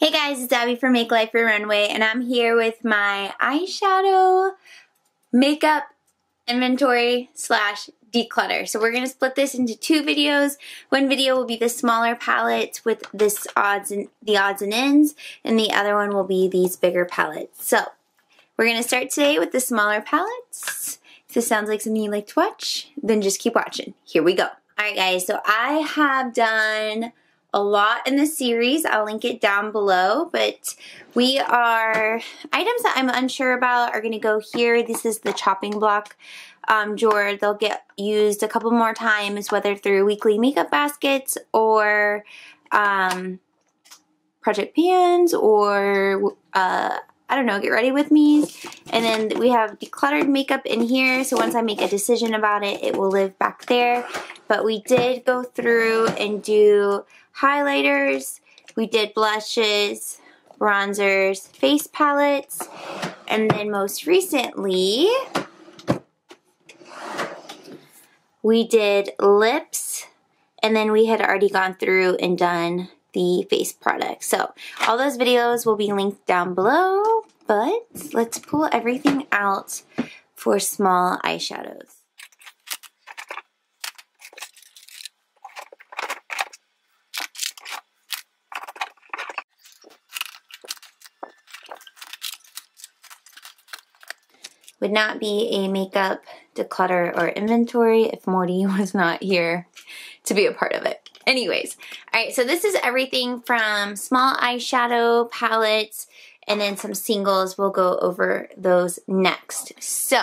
Hey guys, it's Abby from Make Life Your Runway, and I'm here with my eyeshadow makeup inventory slash declutter. So we're going to split this into two videos. One video will be the smaller palettes with the odds and ends, and the other one will be these bigger palettes. So we're going to start today with the smaller palettes. If this sounds like something you like to watch, then just keep watching. Here we go. Alright guys, so I have done a lot in this series. I'll link it down below, but items that I'm unsure about are going to go here. This is the chopping block drawer. They'll get used a couple more times, whether through weekly makeup baskets or project pans or I don't know, get ready with me. And then we have decluttered makeup in here, so once I make a decision about it, it will live back there. But we did go through and do highlighters, we did blushes, bronzers, face palettes, and then most recently we did lips, and then we had already gone through and done the face products. So all those videos will be linked down below, but let's pull everything out for small eyeshadows. Would not be a makeup declutter or inventory if Morty was not here to be a part of it. Anyways, alright, so this is everything from small eyeshadow palettes and then some singles. We'll go over those next. So,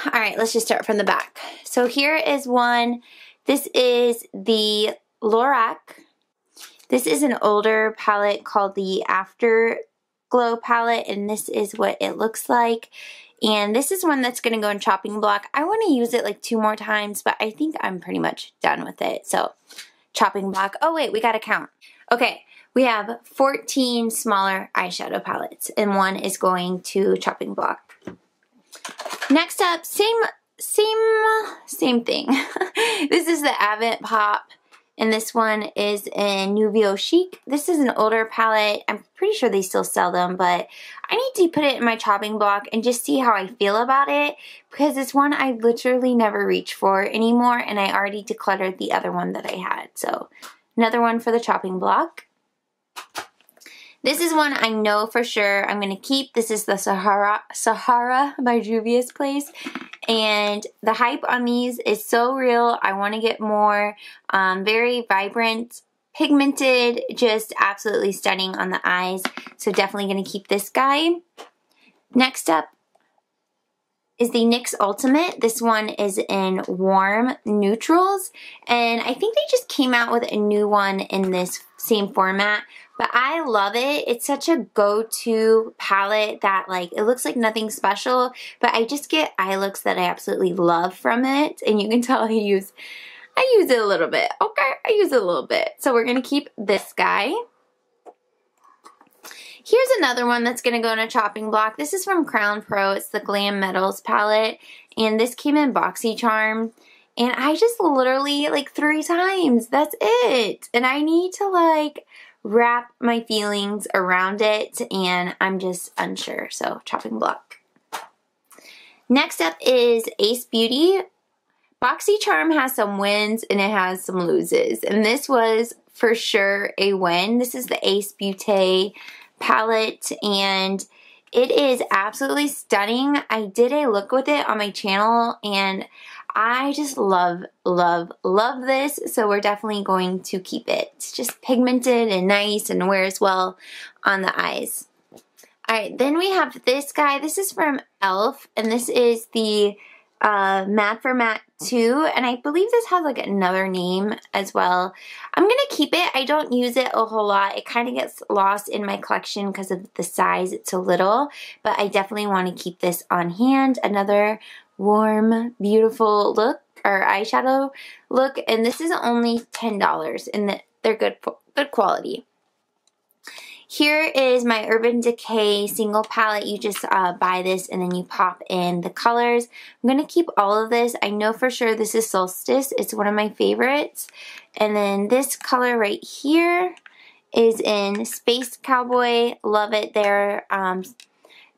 alright, let's just start from the back. So here is one. This is the Lorac. This is an older palette called the Afterglow palette, and this is what it looks like. And this is one that's going to go in chopping block. I want to use it like 2 more times, but I think I'm pretty much done with it. So, chopping block. Oh wait, we got to count. Okay, we have 14 smaller eyeshadow palettes, and one is going to chopping block. Next up, same thing. This is the Avent Pop. And this one is in Nouveau Chic. This is an older palette. I'm pretty sure they still sell them, but I need to put it in my chopping block and just see how I feel about it, because it's one I literally never reach for anymore, and I already decluttered the other one that I had. So another one for the chopping block. This is one I know for sure I'm going to keep. This is the Sahara by Juvia's Place. And the hype on these is so real. I want to get more. Very vibrant, pigmented, just absolutely stunning on the eyes. So definitely going to keep this guy. Next up is the NYX Ultimate. This one is in warm neutrals. And I think they just came out with a new one in this same format. But I love it. It's such a go-to palette that, like, it looks like nothing special, but I just get eye looks that I absolutely love from it. And you can tell I use it a little bit. Okay, I use it a little bit. So we're going to keep this guy. Here's another one that's going to go in a chopping block. This is from Crown Pro. It's the Glam Metals palette. And this came in BoxyCharm. And I just literally, like, 3 times. That's it. And I need to, like, wrap my feelings around it, and I'm just unsure. So, chopping block. Next up is Ace Beauty. BoxyCharm has some wins and it has some loses, and this was for sure a win. This is the Ace Beauty palette, and it is absolutely stunning. I did a look with it on my channel, and I just love this, so we're definitely going to keep it. It's just pigmented and nice and wears well on the eyes. Alright, then we have this guy. This is from e.l.f. and this is the Matte for Matte 2, and I believe this has like another name as well. I'm going to keep it. I don't use it a whole lot. It kind of gets lost in my collection because of the size. It's so little, but I definitely want to keep this on hand. Another warm, beautiful look, or eyeshadow look, and this is only $10, and they're good quality. Here is my Urban Decay single palette. You just buy this and then you pop in the colors. I'm going to keep all of this. I know for sure this is Solstice. It's one of my favorites. And then this color right here is in Space Cowboy. Love it. They're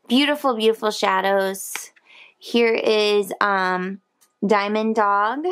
beautiful, beautiful shadows. Here is Diamond Dog.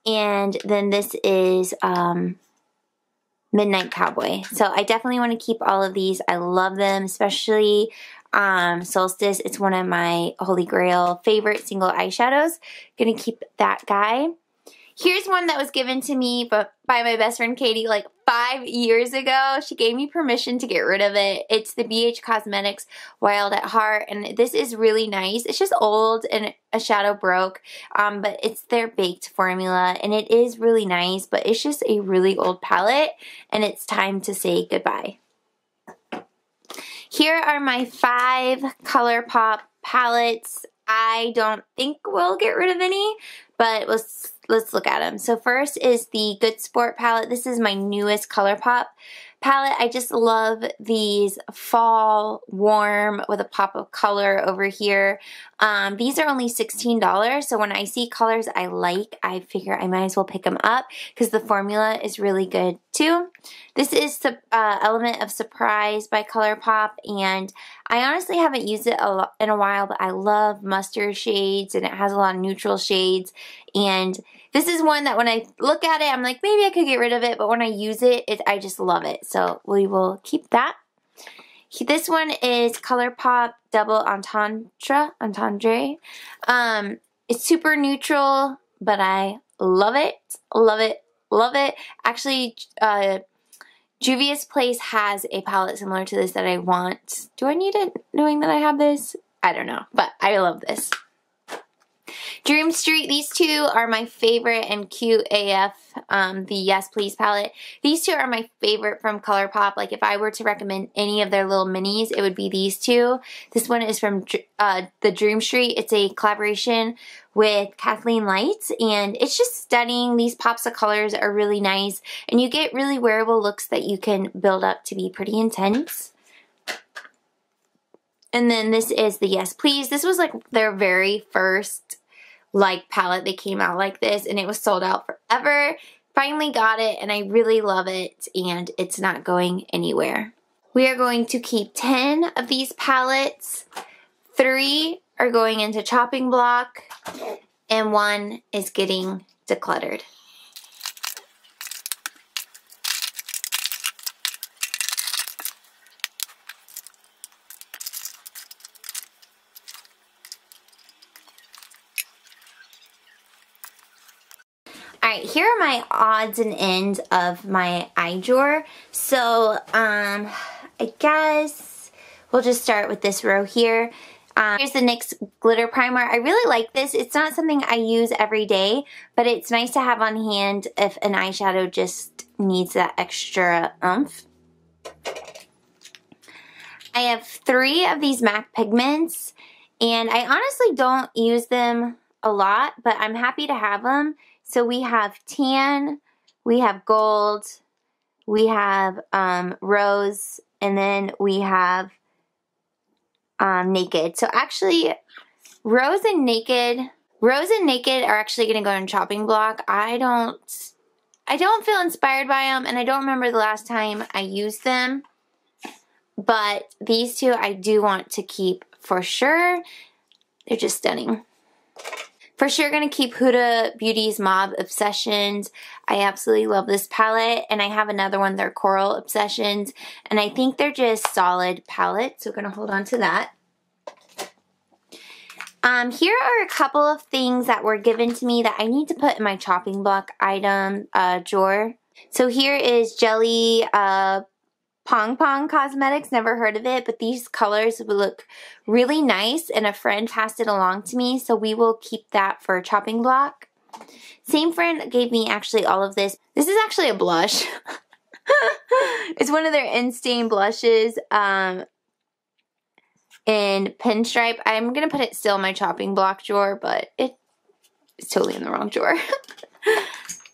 And then this is Midnight Cowboy. So I definitely want to keep all of these. I love them, especially Solstice. It's one of my Holy Grail favorite single eyeshadows. Gonna keep that guy. Here's one that was given to me by my best friend Katie like 5 years ago. She gave me permission to get rid of it. It's the BH Cosmetics Wild at Heart, and this is really nice. It's just old and a shadow broke, but it's their baked formula, and it is really nice, but it's just a really old palette, and it's time to say goodbye. Here are my 5 ColourPop palettes. I don't think we'll get rid of any, but let's look at them. So first is the Good Sport palette. This is my newest ColourPop palette. I just love these fall warm with a pop of color over here. These are only $16, so when I see colors I like, I figure I might as well pick them up because the formula is really good too. This is Element of Surprise by ColourPop, and I honestly haven't used it in a while, but I love mustard shades, and it has a lot of neutral shades, and this is one that when I look at it, I'm like, maybe I could get rid of it, but when I use it, I just love it. So we will keep that. This one is ColourPop Double Entendre. It's super neutral, but I love it, love it, love it. Actually, Juvia's Place has a palette similar to this that I want. Do I need it knowing that I have this? I don't know, but I love this. Dream Street, these two are my favorite and cute AF, the Yes Please palette. These two are my favorite from ColourPop. Like if I were to recommend any of their little minis, it would be these two. This one is from the Dream Street. It's a collaboration with Kathleen Lights, and it's just stunning. These pops of colors are really nice, and you get really wearable looks that you can build up to be pretty intense. And then this is the Yes Please. This was like their very first palette. They came out like this, and it was sold out forever. Finally got it, and I really love it, and it's not going anywhere. We are going to keep 10 of these palettes. 3 are going into chopping block, and 1 is getting decluttered. Alright, here are my odds and ends of my eye drawer. So, I guess we'll just start with this row here. Here's the NYX Glitter Primer. I really like this. It's not something I use every day, but it's nice to have on hand if an eyeshadow just needs that extra oomph. I have 3 of these MAC pigments, and I honestly don't use them a lot, but I'm happy to have them. So we have tan, we have gold, we have rose, and then we have naked. So actually, rose and naked are actually going to go in chopping block. I don't feel inspired by them, and I don't remember the last time I used them. But these two I do want to keep for sure. They're just stunning. For sure going to keep Huda Beauty's Mauve Obsessions. I absolutely love this palette. And I have another one, they're Coral Obsessions. And I think they're just solid palettes. So we're going to hold on to that. Here are a couple of things that were given to me that I need to put in my chopping block item drawer. So here is Jelly Pong Pong Cosmetics, never heard of it, but these colors would look really nice, and a friend passed it along to me, so we will keep that for chopping block. Same friend gave me actually all of this. This is actually a blush. It's one of their in-stain blushes in Pinstripe. I'm going to put it still in my chopping block drawer, but it's totally in the wrong drawer.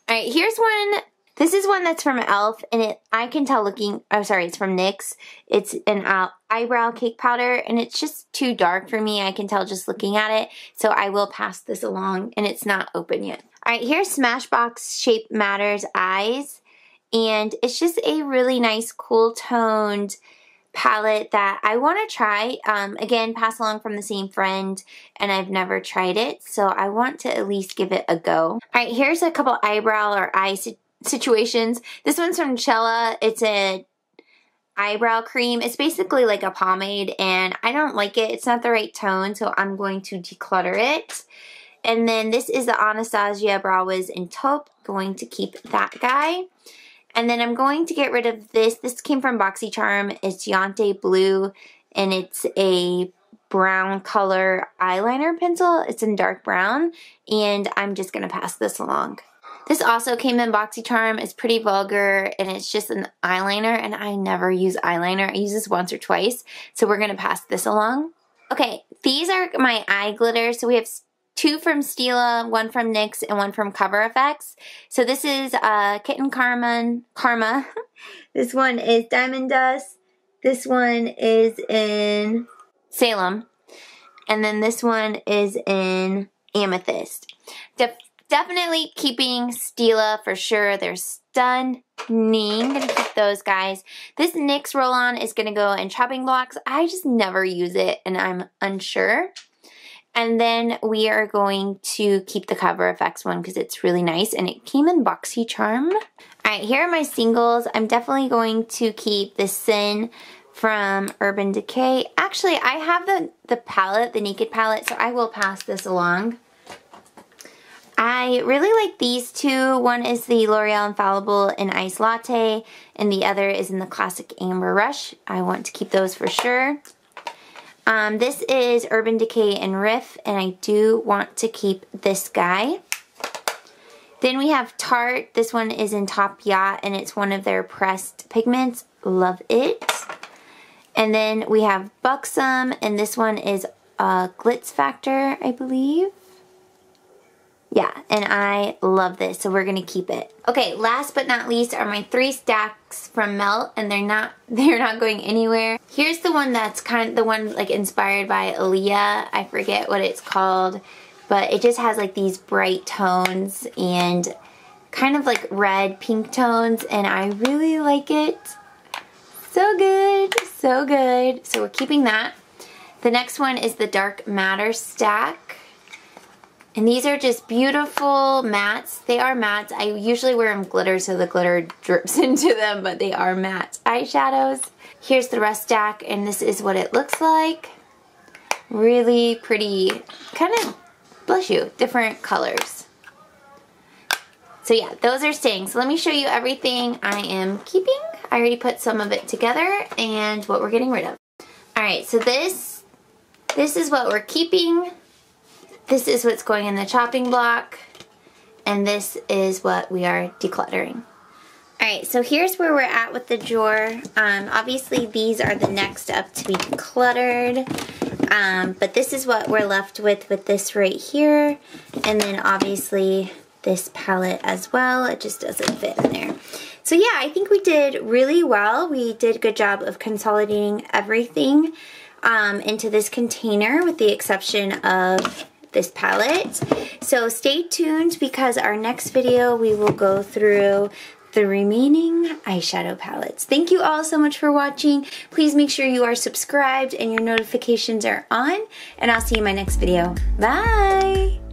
Alright, here's one. This is one that's from e.l.f. and I can tell looking, oh sorry, it's from NYX. It's an eyebrow cake powder, and it's just too dark for me. I can tell just looking at it, so I will pass this along, and it's not open yet. Alright, here's Smashbox Shape Matters Eyes. and it's just a really nice cool toned palette that I want to try. Again, pass along from the same friend, and I've never tried it, so I want to at least give it a go. Alright, here's a couple eyebrow or eye situations. This one's from Chella. It's a eyebrow cream. It's basically like a pomade, and I don't like it. It's not the right tone, so I'm going to declutter it. And then this is the Anastasia Brow Wiz in taupe. Going to keep that guy. And then I'm going to get rid of this. This came from BoxyCharm. It's Yante Blue, and it's a brown color eyeliner pencil. It's in dark brown, and I'm just going to pass this along. This also came in BoxyCharm. It's pretty vulgar, and it's just an eyeliner, and I never use eyeliner. I use this once or twice, so we're going to pass this along. Okay, these are my eye glitters. So we have 2 from Stila, 1 from NYX, and 1 from Cover FX. So this is Kitten Karma. This one is Diamond Dust. This one is in Salem. And then this one is in Amethyst. Definitely keeping Stila for sure. They're stunning. Gonna keep those guys. This NYX roll-on is gonna go in chopping blocks. I just never use it, and I'm unsure. And then we are going to keep the Cover FX one because it's really nice, and it came in BoxyCharm. Alright, here are my singles. I'm definitely going to keep the Sin from Urban Decay. Actually, I have the palette, the Naked palette, so I will pass this along. I really like these 2. One is the L'Oreal Infallible in Ice Latte, and the other is in the Classic Amber Rush. I want to keep those for sure. This is Urban Decay and Riff, and I do want to keep this guy. Then we have Tarte. This one is in Top Yacht, and it's one of their pressed pigments. Love it. And then we have Buxom, and this one is Glitz Factor, I believe. Yeah, and I love this, so we're gonna keep it. Okay, last but not least are my 3 stacks from Melt, and they're not going anywhere. Here's the one that's kind of the one like inspired by Aaliyah. I forget what it's called, but it just has like these bright tones and kind of like red pink tones, and I really like it. So good, so good. So we're keeping that. The next one is the Dark Matter stack. And these are just beautiful mattes. They are mattes. I usually wear them glitter so the glitter drips into them, but they are matte eyeshadows. Here's the rest stack, and this is what it looks like. Really pretty, kind of, bless you, different colors. So yeah, those are staying. So let me show you everything I am keeping. I already put some of it together and what we're getting rid of. Alright, so this is what we're keeping. This is what's going in the chopping block, and this is what we are decluttering. Alright, so here's where we're at with the drawer. Obviously these are the next up to be decluttered, but this is what we're left with this right here, and then obviously this palette as well. It just doesn't fit in there. So yeah, I think we did really well. We did a good job of consolidating everything into this container with the exception of this palette. So stay tuned because our next video we will go through the remaining eyeshadow palettes. Thank you all so much for watching. Please make sure you are subscribed and your notifications are on, and I'll see you in my next video. Bye!